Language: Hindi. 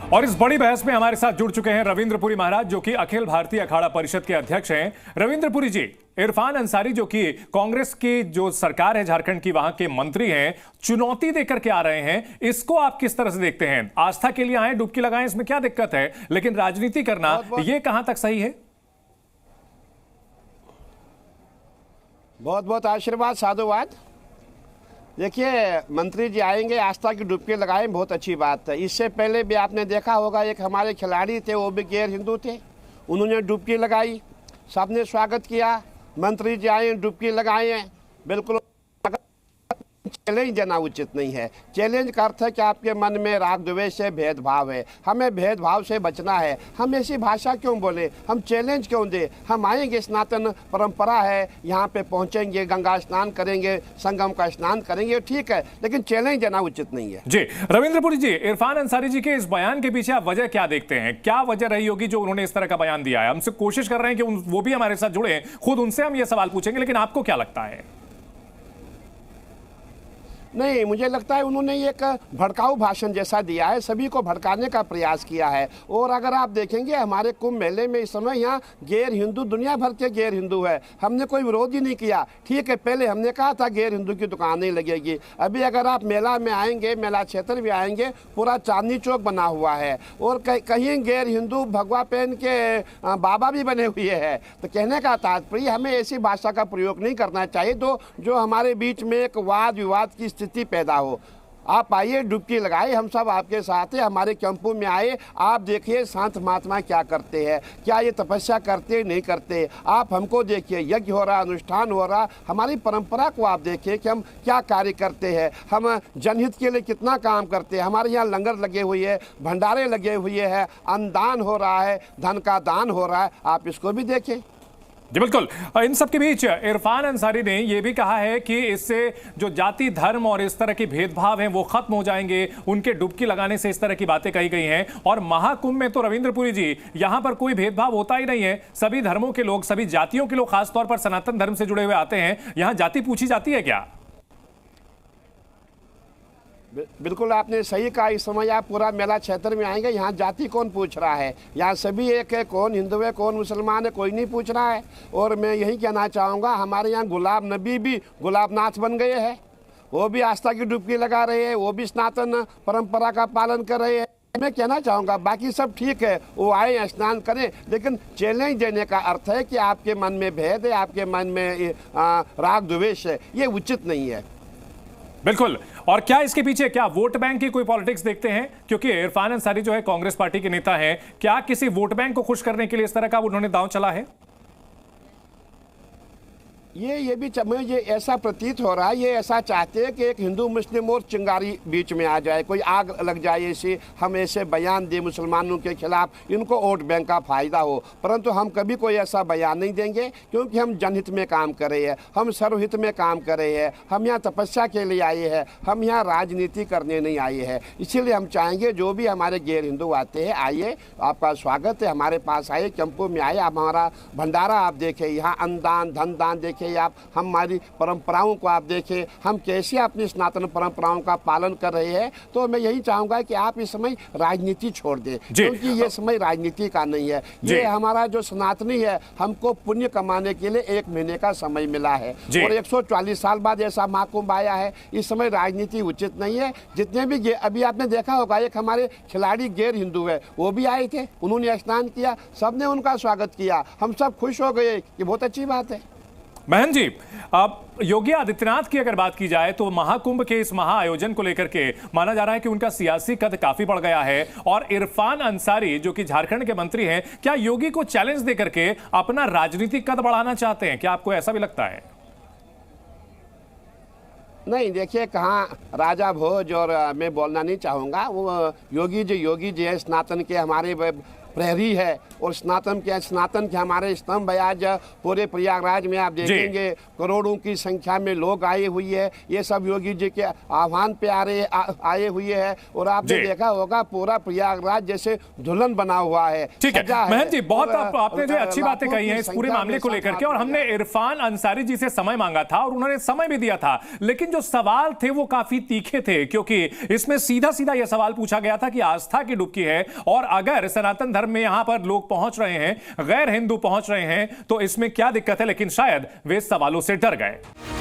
और इस बड़ी बहस में हमारे साथ जुड़ चुके हैं रविंद्र पुरी महाराज, जो कि अखिल भारतीय अखाड़ा परिषद के अध्यक्ष हैं। रविंद्र पुरी जी, इरफान अंसारी जो कि कांग्रेस की जो सरकार है झारखंड की, वहां के मंत्री हैं, चुनौती देकर के आ रहे हैं, इसको आप किस तरह से देखते हैं? आस्था के लिए आए, डुबकी लगाएं, इसमें क्या दिक्कत है, लेकिन राजनीति करना यह कहां तक सही है? बहुत बहुत आशीर्वाद, साधुवाद। देखिए, मंत्री जी आएंगे, आस्था की डुबकी लगाएं, बहुत अच्छी बात है। इससे पहले भी आपने देखा होगा, एक हमारे खिलाड़ी थे, वो भी गैर हिंदू थे, उन्होंने डुबकी लगाई, सबने स्वागत किया। मंत्री जी आए, डुबकी लगाए, बिल्कुल। चैलेंज देना उचित नहीं है। चैलेंज का अर्थ है कि आपके मन में राग द्वेष है, भेदभाव है। हमें भेदभाव से बचना है। हम ऐसी भाषा क्यों बोले, हम चैलेंज क्यों दे? हम आएंगे, सनातन परंपरा है, यहाँ पे पहुंचेंगे, गंगा स्नान करेंगे, संगम का स्नान करेंगे, ठीक है, लेकिन चैलेंज देना उचित नहीं है। जी रविंद्र पुरी जी, इरफान अंसारी जी के इस बयान के पीछे आप वजह क्या देखते हैं? क्या वजह रही होगी जो उन्होंने इस तरह का बयान दिया है? हमसे कोशिश कर रहे हैं कि वो भी हमारे साथ जुड़े, खुद उनसे हम ये सवाल पूछेंगे, लेकिन आपको क्या लगता है? नहीं, मुझे लगता है उन्होंने एक भड़काऊ भाषण जैसा दिया है, सभी को भड़काने का प्रयास किया है। और अगर आप देखेंगे, हमारे कुंभ मेले में इस समय यहाँ गैर हिंदू, दुनिया भर के गैर हिंदू है। हमने कोई विरोध ही नहीं किया, ठीक है। पहले हमने कहा था गैर हिंदू की दुकान नहीं लगेगी। अभी अगर आप मेला में आएंगे, मेला क्षेत्र भी आएंगे, पूरा चांदनी चौक बना हुआ है, और कहीं गैर हिंदू भगवा पहन के बाबा भी बने हुए हैं। तो कहने का तात्पर्य, हमें ऐसी भाषा का प्रयोग नहीं करना चाहिए तो जो हमारे बीच में एक वाद विवाद की स्थिति पैदा हो। आप आइए, डुबकी लगाइए, हम सब आपके साथ हैं। हमारे कैंपों में आए, आप देखिए संत महात्मा क्या करते हैं, क्या ये तपस्या करते नहीं करते। आप हमको देखिए, यज्ञ हो रहा, अनुष्ठान हो रहा, हमारी परंपरा को आप देखिए कि हम क्या कार्य करते हैं, हम जनहित के लिए कितना काम करते हैं। हमारे यहाँ लंगर लगे हुए हैं, भंडारे लगे हुए हैं, अन्नदान हो रहा है, धन का दान हो रहा है, आप इसको भी देखें। जी बिल्कुल। इन सब के बीच इरफान अंसारी ने यह भी कहा है कि इससे जो जाति धर्म और इस तरह के भेदभाव हैं वो खत्म हो जाएंगे। उनके डुबकी लगाने से इस तरह की बातें कही गई हैं। और महाकुंभ में तो रविंद्र पुरी जी, यहां पर कोई भेदभाव होता ही नहीं है। सभी धर्मों के लोग, सभी जातियों के लोग, खासतौर पर सनातन धर्म से जुड़े हुए आते हैं। यहां जाति पूछी जाती है क्या? बिल्कुल आपने सही कहा। इस समय आप पूरा मेला क्षेत्र में आएंगे, यहाँ जाति कौन पूछ रहा है? यहाँ सभी एक है, कौन हिंदू है, कौन मुसलमान है, कोई नहीं पूछ रहा है। और मैं यही कहना चाहूँगा, हमारे यहाँ गुलाब नबी भी गुलाबनाथ बन गए हैं, वो भी आस्था की डुबकी लगा रहे हैं, वो भी सनातन परंपरा का पालन कर रहे हैं। मैं कहना चाहूँगा, बाकी सब ठीक है, वो आए, स्नान करें, लेकिन चैलेंज देने का अर्थ है कि आपके मन में भेद है, आपके मन में राग द्वेष है, ये उचित नहीं है। बिल्कुल। और क्या इसके पीछे, क्या वोट बैंक की कोई पॉलिटिक्स देखते हैं? क्योंकि इरफान अंसारी जो है कांग्रेस पार्टी के नेता हैं, क्या किसी वोट बैंक को खुश करने के लिए इस तरह का उन्होंने दांव चला है? ये भी मुझे ऐसा प्रतीत हो रहा है, ये ऐसा चाहते हैं कि एक हिंदू मुस्लिम और चिंगारी बीच में आ जाए, कोई आग लग जाए, ऐसे हम ऐसे बयान दें मुसलमानों के खिलाफ, इनको वोट बैंक का फायदा हो। परंतु हम कभी कोई ऐसा बयान नहीं देंगे, क्योंकि हम जनहित में काम कर रहे हैं, हम सर्वहित में काम कर रहे हैं, हम यहाँ तपस्या के लिए आए हैं, हम यहाँ राजनीति करने नहीं आए हैं। इसीलिए हम चाहेंगे जो भी हमारे गैर हिंदू आते हैं, आइए, आपका स्वागत है, हमारे पास आइए, कैंपों में आइए, आप हमारा भंडारा आप देखें, यहाँ अन्नदान धन दान देखें आप, हमारी परंपराओं को आप देखें, हम कैसे अपनी सनातन परंपराओं का पालन कर रहे हैं। तो मैं यही चाहूंगा कि आप इस समय राजनीति छोड़ दें, क्योंकि ये समय राजनीति का नहीं है। ये हमारा जो सनातनी है, हमको पुण्य कमाने के लिए 1 महीने का समय मिला है, और 140 साल बाद ऐसा महाकुंभ आया है। इस समय राजनीति उचित नहीं है। जितने भी अभी आपने देखा होगा, एक हमारे खिलाड़ी गैर हिंदू है, वो भी आए थे, उन्होंने स्नान किया, सबने उनका स्वागत किया, हम सब खुश हो गए कि बहुत अच्छी बात है। बहन जी, अब योगी आदित्यनाथ की अगर बात की जाए तो महाकुंभ के इस महाआयोजन को लेकर के माना जा रहा है कि उनका सियासी कद काफी बढ़ गया है। और इरफान अंसारी जो कि झारखंड के मंत्री हैं, क्या योगी को चैलेंज देकर के अपना राजनीतिक कद बढ़ाना चाहते हैं? क्या आपको ऐसा भी लगता है? नहीं, देखिए, कहाँ राजा भोज और मैं बोलना नहीं चाहूँगा। वो योगी जी है, सनातन के हमारे प्रहरी है और स्नातन के हमारे स्तंभ है। आज पूरे प्रयागराज में आप देखेंगे करोड़ों की संख्या में लोग आए हुए हैं। ये सब योगी जी के आह्वान पे आए हुए हैं और आपने देखा होगा पूरा प्रयागराज जैसे दुल्हन बना हुआ है। ठीक है महंत जी, बहुत आपने जो अच्छी बातें कही हैं इस पूरे मामले को लेकर के, और हमने इरफान अंसारी जी से समय मांगा था और उन्होंने समय भी दिया था, लेकिन जो सवाल थे वो काफी तीखे थे, क्योंकि इसमें सीधा सीधा यह सवाल पूछा गया था कि आस्था की डुबकी है और अगर सनातन धर्म में यहां पर लोग पहुंच रहे हैं, गैर हिंदू पहुंच रहे हैं, तो इसमें क्या दिक्कत है, लेकिन शायद वे सवालों से डर गए।